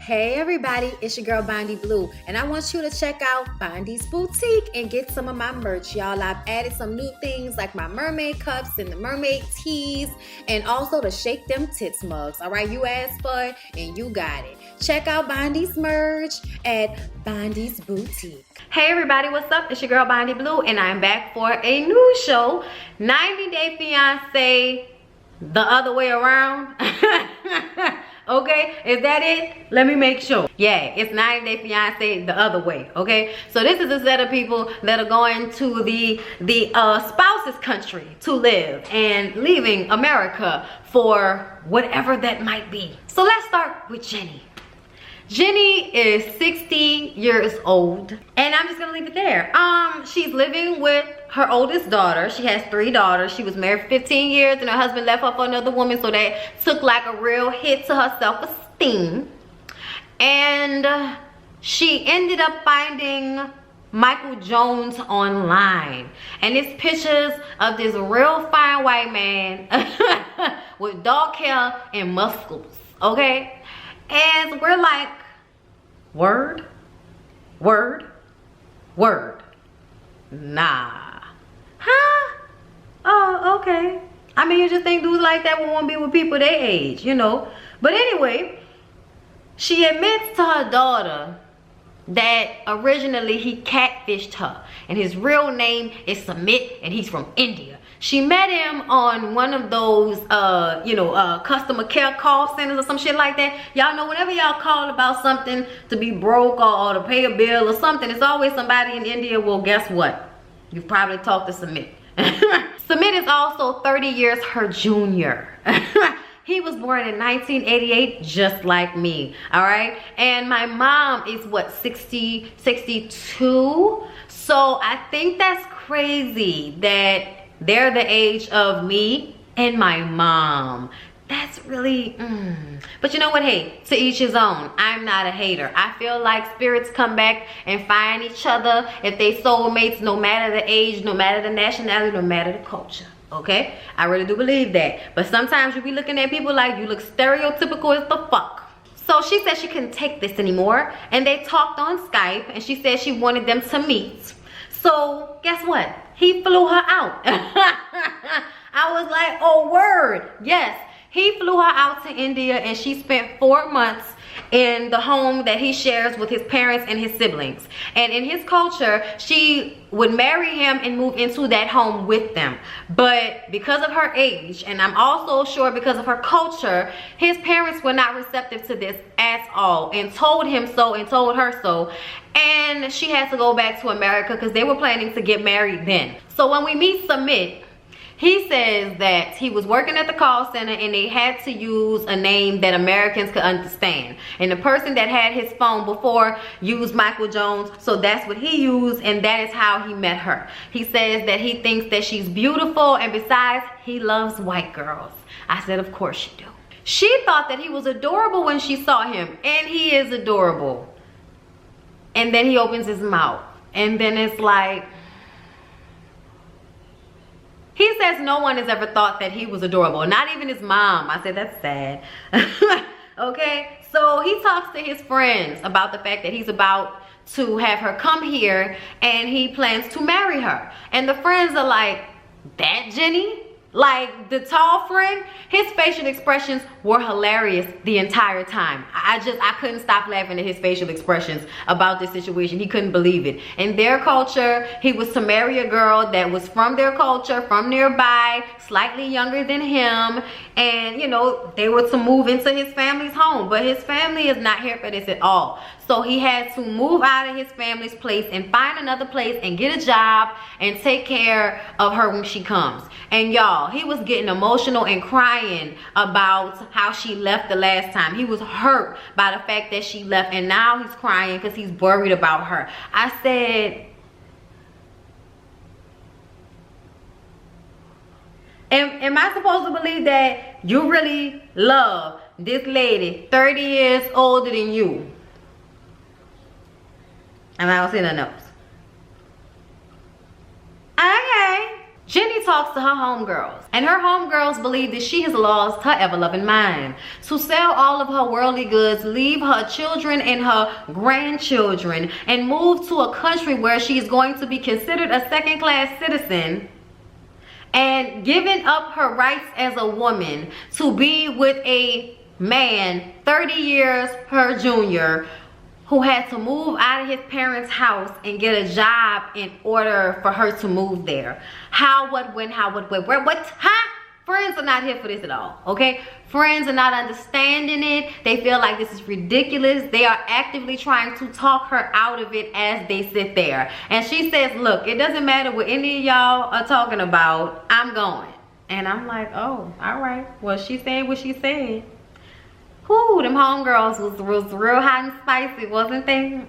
Hey everybody, it's your girl Bondy Blue, and I want you to check out Bondy's Boutique and get some of my merch, y'all. I've added some new things like my mermaid cups and the mermaid tees, and also the Shake Them Tits mugs. All right, you asked for it and you got it. Check out Bondy's merch at Bondy's Boutique. Hey everybody, what's up? It's your girl Bondy Blue, and I'm back for a new show, 90 Day Fiance, the other way around. Okay, is that it? Let me make sure. Yeah, it's 90 Day Fiance the other way. Okay, so this is a set of people that are going to the spouse's country to live and leaving America for whatever that might be. So let's start with Jenny. Jenny is 60 years old, and I'm just gonna leave it there. She's living with her oldest daughter. She has 3 daughters. She was married for 15 years, and her husband left her for another woman, so that took like a real hit to her self-esteem. And she ended up finding Michael Jones online, and it's pictures of this real fine white man with dark hair and muscles. Okay, and we're like, word, word, word. Nah. Huh? Oh, okay. I mean, you just think dudes like that will want to be with people their age, you know. But anyway, she admits to her daughter that originally he catfished her, and his real name is Sumit, and he's from India. She met him on one of those, customer care call centers or some shit like that. Y'all know, whenever y'all call about something to be broke or to pay a bill or something, it's always somebody in India. Well, guess what? You've probably talked to Sumit. Sumit is also 30 years her junior. He was born in 1988, just like me, all right? And my mom is, what, 60, 62? So I think that's crazy that they're the age of me and my mom. That's really, But you know what? Hey, to each his own. I'm not a hater. I feel like spirits come back and find each other if they soulmates, no matter the age, no matter the nationality, no matter the culture. Okay? I really do believe that. But sometimes you be looking at people like, you look stereotypical as the fuck. So she said she couldn't take this anymore, and they talked on Skype, and she said she wanted them to meet. So guess what? He flew her out. I was like, oh word, yes. He flew her out to India, and she spent 4 months in the home that he shares with his parents and his siblings. And in his culture, she would marry him and move into that home with them. But because of her age, and I'm also sure because of her culture, his parents were not receptive to this at all, and told him so and told her so. And she had to go back to America because they were planning to get married then. So when we meet Sumit, he says that he was working at the call center, and they had to use a name that Americans could understand. And the person that had his phone before used Michael Jones, so that's what he used, and that is how he met her. He says that he thinks that she's beautiful, and besides, he loves white girls. I said, of course you do. She thought that he was adorable when she saw him, and he is adorable. And then he opens his mouth, and then it's like, he says no one has ever thought that he was adorable, not even his mom. I said, that's sad. Okay, so he talks to his friends about the fact that he's about to have her come here, and he plans to marry her. And the friends are like, that Jenny? Like, the tall friend, his facial expressions were hilarious the entire time. I couldn't stop laughing at his facial expressions about this situation. He couldn't believe it. In their culture, he was to marry a girl that was from their culture, from nearby, slightly younger than him. And, you know, they were to move into his family's home. But his family is not here for this at all. So he had to move out of his family's place and find another place and get a job and take care of her when she comes. And y'all, he was getting emotional and crying about how she left the last time. He was hurt by the fact that she left, and now he's crying because he's worried about her. I said, am I supposed to believe that you really love this lady 30 years older than you? And I don't see nothing else. Okay. Jenny talks to her homegirls, and her homegirls believe that she has lost her ever-loving mind. To sell all of her worldly goods, leave her children and her grandchildren, and move to a country where she is going to be considered a second-class citizen, and giving up her rights as a woman to be with a man 30 years her junior, who had to move out of his parents' house and get a job in order for her to move there. How, what, when, how, what, where, what, huh? Friends are not here for this at all, okay? Friends are not understanding it. They feel like this is ridiculous. They are actively trying to talk her out of it as they sit there. And she says, look, it doesn't matter what any of y'all are talking about, I'm going. And I'm like, oh, all right. Well, she said what she said. Whoo, them homegirls was real hot and spicy, wasn't they?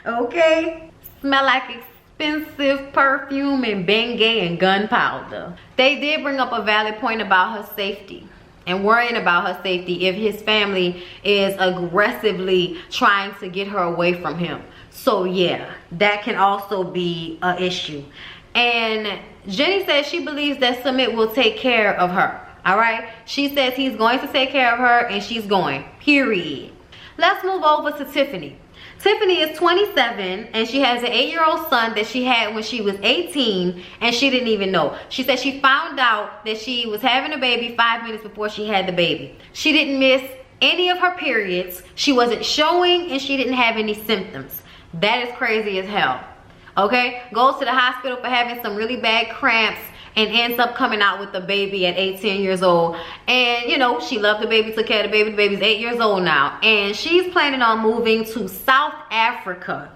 Okay. Smell like expensive perfume and Bengay and gunpowder. They did bring up a valid point about her safety and worrying about her safety if his family is aggressively trying to get her away from him. So yeah, that can also be an issue. And Jenny says she believes that Sumit will take care of her. All right, she says he's going to take care of her, and she's going, period. Let's move over to Tiffany. Tiffany is 27, and she has an 8-year-old son that she had when she was 18, and she didn't even know. She said she found out that she was having a baby 5 minutes before she had the baby. She didn't miss any of her periods. She wasn't showing, and she didn't have any symptoms. That is crazy as hell. Okay, goes to the hospital for having some really bad cramps, and ends up coming out with the baby at 18 years old. And you know, she loved the baby, took care of the baby. The baby's 8 years old now, and she's planning on moving to South Africa.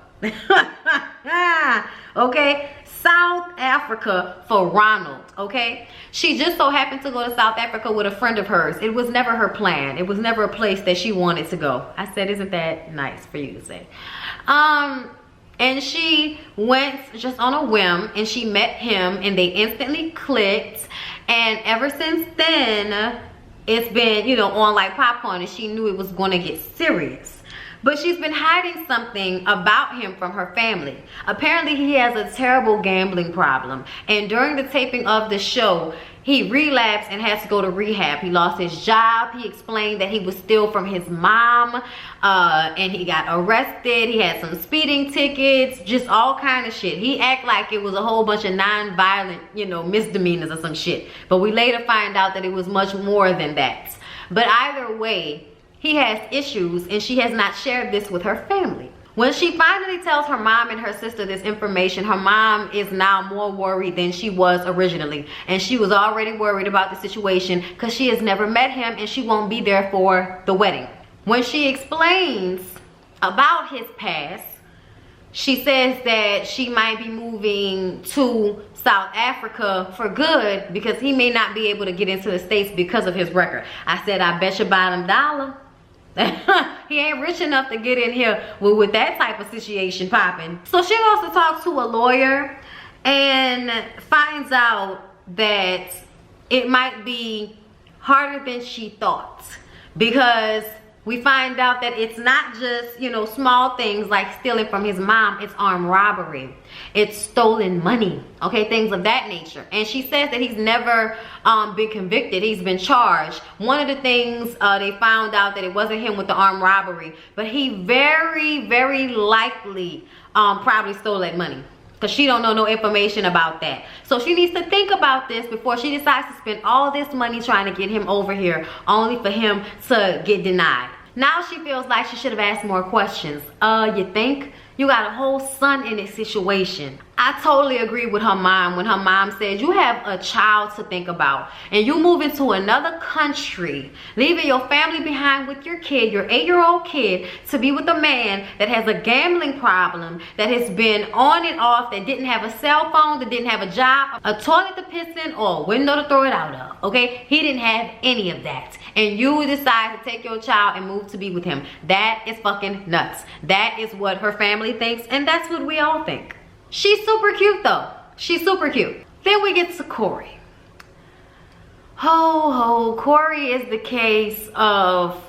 Okay, South Africa for Ronald. Okay, she just so happened to go to South Africa with a friend of hers. It was never her plan. It was never a place that she wanted to go. I said, isn't that nice for you to say? And she went just on a whim, and she met him, and they instantly clicked. And ever since then, it's been, you know, on like popcorn, and she knew it was going to get serious. But she's been hiding something about him from her family. Apparently, he has a terrible gambling problem. And during the taping of the show, he relapsed and has to go to rehab. He lost his job. He explained that he was steal from his mom, and he got arrested. He had some speeding tickets, just all kind of shit. He act like it was a whole bunch of non-violent, you know, misdemeanors or some shit. But we later find out that it was much more than that. But either way, he has issues, and she has not shared this with her family. When she finally tells her mom and her sister this information, her mom is now more worried than she was originally. And she was already worried about the situation because she has never met him, and she won't be there for the wedding. When she explains about his past, she says that she might be moving to South Africa for good because he may not be able to get into the States because of his record. I said, I bet you bottom dollar. He ain't rich enough to get in here with that type of situation popping. So she goes to talk to a lawyer and finds out that it might be harder than she thought, because we find out that it's not just, you know, small things like stealing from his mom. It's armed robbery. It's stolen money. Okay, things of that nature. And she says that he's never been convicted. He's been charged. One of the things they found out that it wasn't him with the armed robbery, but he very, very likely probably stole that money, because she don't know no information about that. So she needs to think about this before she decides to spend all this money trying to get him over here, only for him to get denied. Now she feels like she should have asked more questions. You think? You got a whole son in this situation. I totally agree with her mom when her mom said you have a child to think about, and you move into another country, leaving your family behind with your kid, your 8-year-old kid, to be with a man that has a gambling problem, that has been on and off, that didn't have a cell phone, that didn't have a job, a toilet to piss in, or a window to throw it out of. Okay, he didn't have any of that, and you decide to take your child and move to be with him. That is fucking nuts. That is what her family thinks, and that's what we all think. She's super cute though. She's super cute. Then we get to Corey. Ho, Corey is the case of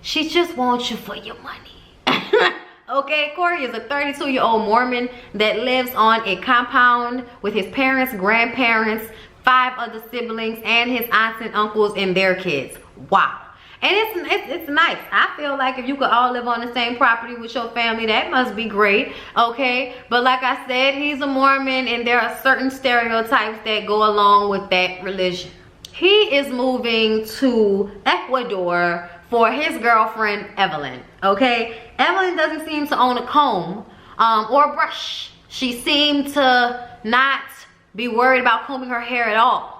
she just wants you for your money. Okay, Corey is a 32-year-old Mormon that lives on a compound with his parents, grandparents, 5 other siblings, and his aunts and uncles and their kids. Wow. And it's nice. I feel like if you could all live on the same property with your family, that must be great. Okay, but like I said, he's a Mormon, and there are certain stereotypes that go along with that religion. He is moving to Ecuador for his girlfriend Evelyn. Okay, Evelyn doesn't seem to own a comb or a brush. She seemed to not be worried about combing her hair at all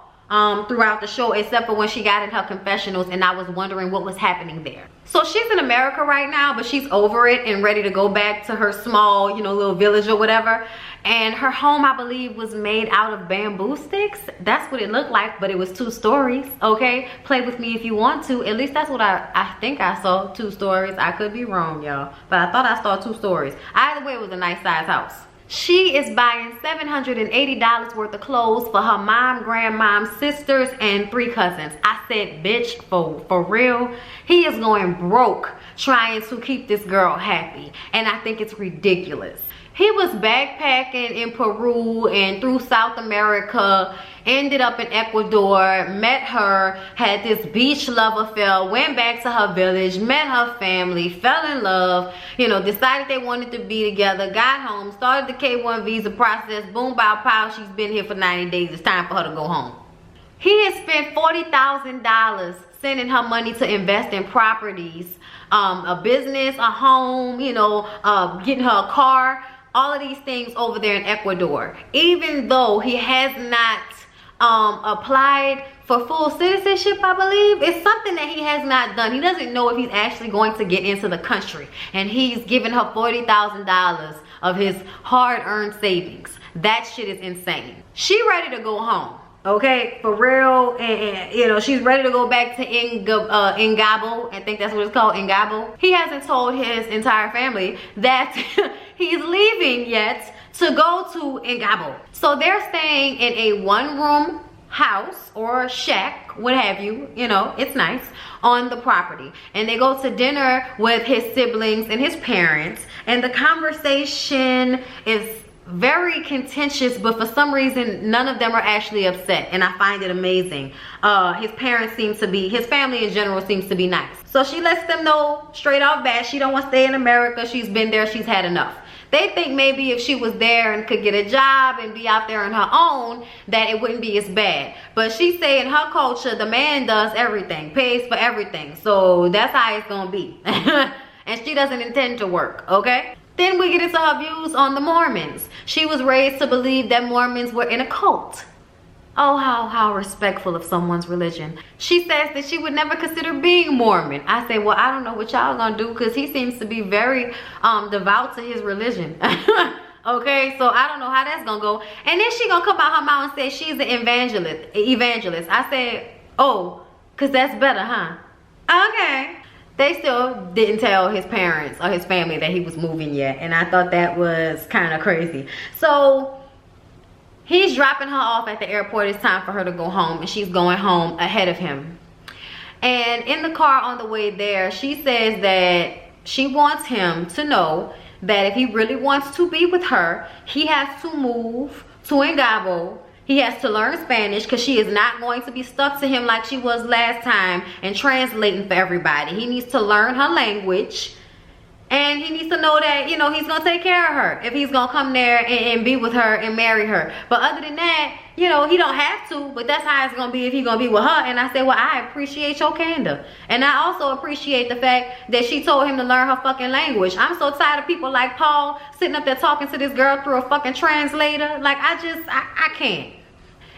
throughout the show, except for when she got in her confessionals, and I was wondering what was happening there. So she's in America right now, but she's over it and ready to go back to her small, you know, little village or whatever. And her home, I believe, was made out of bamboo sticks. That's what it looked like, but it was 2 stories. Okay, play with me if you want to. At least that's what I think I saw, 2 stories. I could be wrong, y'all, but I thought I saw 2 stories. Either way, it was a nice size house. She is buying $780 worth of clothes for her mom, grandmom, sisters, and 3 cousins. I said, bitch, for real? He is going broke trying to keep this girl happy, and I think it's ridiculous. He was backpacking in Peru and through South America, ended up in Ecuador, met her, had this beach love affair, went back to her village, met her family, fell in love, you know, decided they wanted to be together, got home, started the K1 visa process, boom, bow, pow, she's been here for 90 days, it's time for her to go home. He has spent $40,000 sending her money to invest in properties, a business, a home, you know, getting her a car, all of these things over there in Ecuador. Even though he has not applied for full citizenship, I believe. It's something that he has not done. He doesn't know if he's actually going to get into the country. And he's giving her $40,000 of his hard-earned savings. That shit is insane. She ready to go home. Okay, for real, and you know, she's ready to go back to Ingabo. I think that's what it's called, Ingabo. He hasn't told his entire family that he's leaving yet to go to Ingabo. So they're staying in a 1-room house or shack, what have you, you know, it's nice, on the property. And they go to dinner with his siblings and his parents, and the conversation is very contentious, but for some reason none of them are actually upset, and I find it amazing. His parents seem to be, his family in general seems to be nice. So she lets them know straight off bat she don't want to stay in America. She's been there, she's had enough. They think maybe if she was there and could get a job and be out there on her own, that it wouldn't be as bad. But she say in her culture, the man does everything, pays for everything. So that's how it's gonna be. And she doesn't intend to work, okay? Then we get into her views on the Mormons. She was raised to believe that Mormons were in a cult. Oh, how respectful of someone's religion. She says that she would never consider being Mormon. I say, well, I don't know what y'all gonna do, because he seems to be very devout to his religion. Okay, so I don't know how that's gonna go. And then she gonna come out her mouth and say she's an evangelist. I said, oh, because that's better, huh? Okay. They still didn't tell his parents or his family that he was moving yet, and I thought that was kind of crazy. So he's dropping her off at the airport. It's time for her to go home, and she's going home ahead of him. And in the car on the way there, she says that she wants him to know that if he really wants to be with her, he has to move to Ingabo. He has to learn Spanish, because she is not going to be stuck to him like she was last time and translating for everybody. He needs to learn her language, and he needs to know that, you know, he's going to take care of her if he's going to come there and be with her and marry her. But other than that, you know, he don't have to, but that's how it's going to be if he's going to be with her. And I said, well, I appreciate your candor. And I also appreciate the fact that she told him to learn her fucking language. I'm so tired of people like Paul sitting up there talking to this girl through a fucking translator. Like, I can't.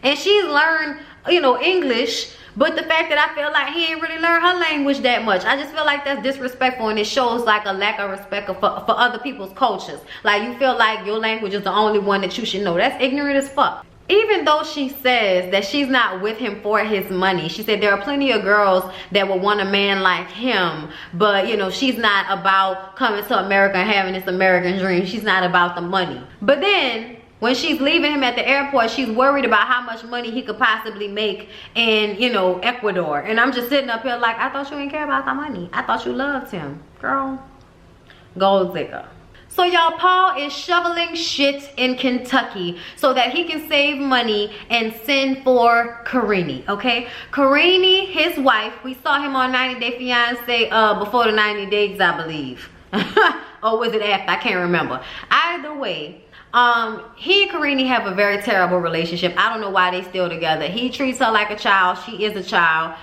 And she's learned, you know, English, but the fact that I feel like he ain't really learned her language that much, I just feel like that's disrespectful, and it shows like a lack of respect for other people's cultures. Like, you feel like your language is the only one that you should know. That's ignorant as fuck. Even though she says that she's not with him for his money, she said there are plenty of girls that would want a man like him, but you know, she's not about coming to America and having this American dream. She's not about the money. But then when she's leaving him at the airport, she's worried about how much money he could possibly make in, you know, Ecuador. And I'm just sitting up here like, I thought you didn't care about the money. I thought you loved him. Girl, gold digger. So y'all, Paul is shoveling shit in Kentucky so that he can save money and send for Karine, okay? Karine, his wife, we saw him on 90 Day Fiance before the 90 days, I believe. Or was it after? I can't remember. Either way, he and Karine have a very terrible relationship. I don't know why they still together. He treats her like a child. She is a child.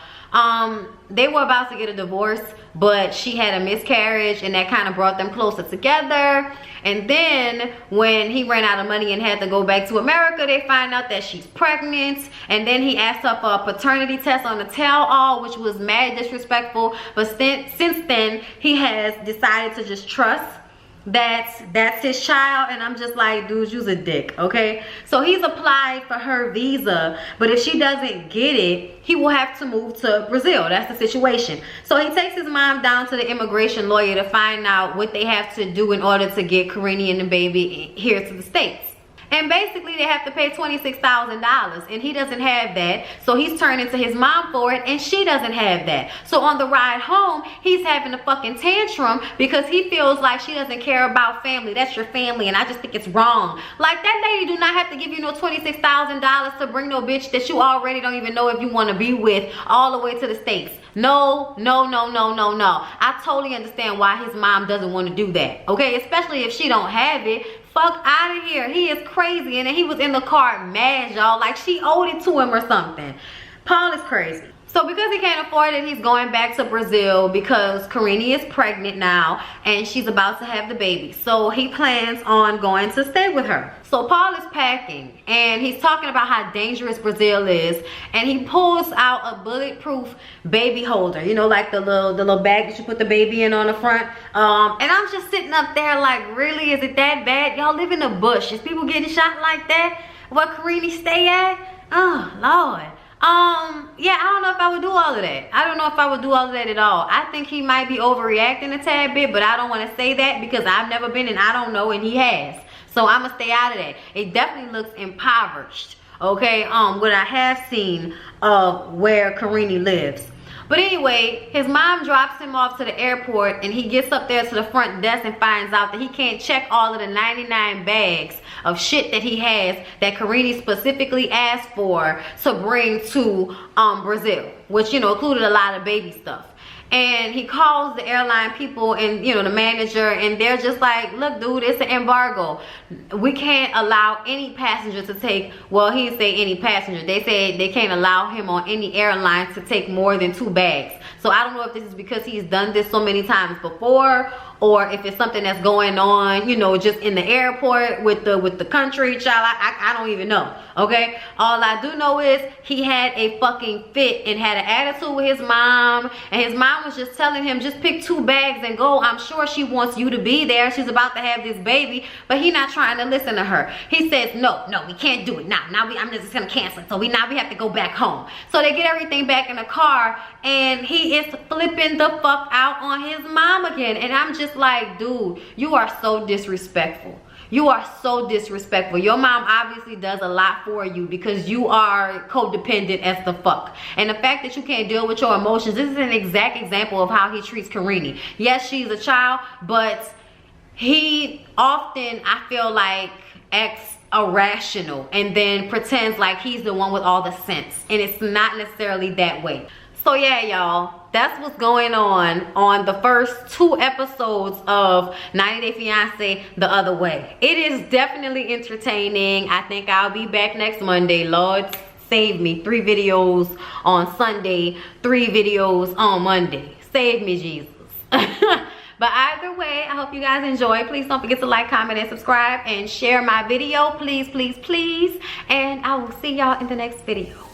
They were about to get a divorce, but she had a miscarriage, and that kind of brought them closer together. And then when he ran out of money and had to go back to America, they find out that she's pregnant. And then he asked her for a paternity test on the tell-all, which was mad disrespectful. But since then, he has decided to just trust that's his child. And I'm just like, dude, you's a dick, okay? So he's applied for her visa, but if she doesn't get it, he will have to move to Brazil. That's the situation. So he takes his mom down to the immigration lawyer to find out what they have to do in order to get Karine and the baby here to the States. And basically they have to pay $26,000, and he doesn't have that. So he's turning to his mom for it, and she doesn't have that. So on the ride home, he's having a fucking tantrum because he feels like she doesn't care about family. That's your family, and I just think it's wrong. Like, that lady do not have to give you no $26,000 to bring no bitch that you already don't even know if you want to be with all the way to the States. No, no, no, no, no, no. I totally understand why his mom doesn't want to do that, okay? Especially if she don't have it. Fuck out of here. He is crazy. And then he was in the car mad, y'all, like she owed it to him or something. Paul is crazy. So because he can't afford it, he's going back to Brazil because Karine is pregnant now and she's about to have the baby. So he plans on going to stay with her. So Paul is packing and he's talking about how dangerous Brazil is, and he pulls out a bulletproof baby holder, you know, like the little bag that you put the baby in on the front. And I'm just sitting up there like, really, is it that bad? Y'all live in the bush. Is people getting shot like that? Where Karine stay at? Oh Lord. Yeah, I don't know if I would do all of that. I don't know if I would do all of that at all. I think he might be overreacting a tad bit, but I don't want to say that because I've never been and I don't know, and he has. So I'm gonna stay out of that. It definitely looks impoverished, okay? What I have seen of where Karine lives. But anyway, his mom drops him off to the airport, and he gets up there to the front desk and finds out that he can't check all of the 99 bags of shit that he has that Karine specifically asked for to bring to Brazil, which, you know, included a lot of baby stuff. And he calls the airline people and, you know, the manager, and they're just like, look, dude, it's an embargo. We can't allow any passenger to take, well, he didn't say any passenger. They said they can't allow him on any airline to take more than 2 bags. So I don't know if this is because he's done this so many times before, or if it's something that's going on, you know, just in the airport with the country, child. I don't even know, okay? All I do know is he had a fucking fit and had an attitude with his mom, and his mom was just telling him, just pick 2 bags and go. I'm sure she wants you to be there. She's about to have this baby, but he not trying to listen to her. He says, no, we can't do it. Now I'm just gonna cancel it. So we have to go back home. So they get everything back in the car, and he is flipping the fuck out on his mom again. And I'm just like, dude, you are so disrespectful. You are so disrespectful. Your mom obviously does a lot for you because you are codependent as the fuck. And the fact that you can't deal with your emotions, this is an exact example of how he treats Karine. Yes, she's a child, but he often, I feel like, acts irrational and then pretends like he's the one with all the sense. And it's not necessarily that way. So yeah, y'all, that's what's going on the first 2 episodes of 90 Day Fiance the other way. It is definitely entertaining. I think I'll be back next Monday. Lord save me. 3 videos on Sunday, 3 videos on Monday. Save me, Jesus. But either way, I hope you guys enjoy. Please don't forget to like, comment, and subscribe, and share my video. Please, please, please. And I will see y'all in the next video.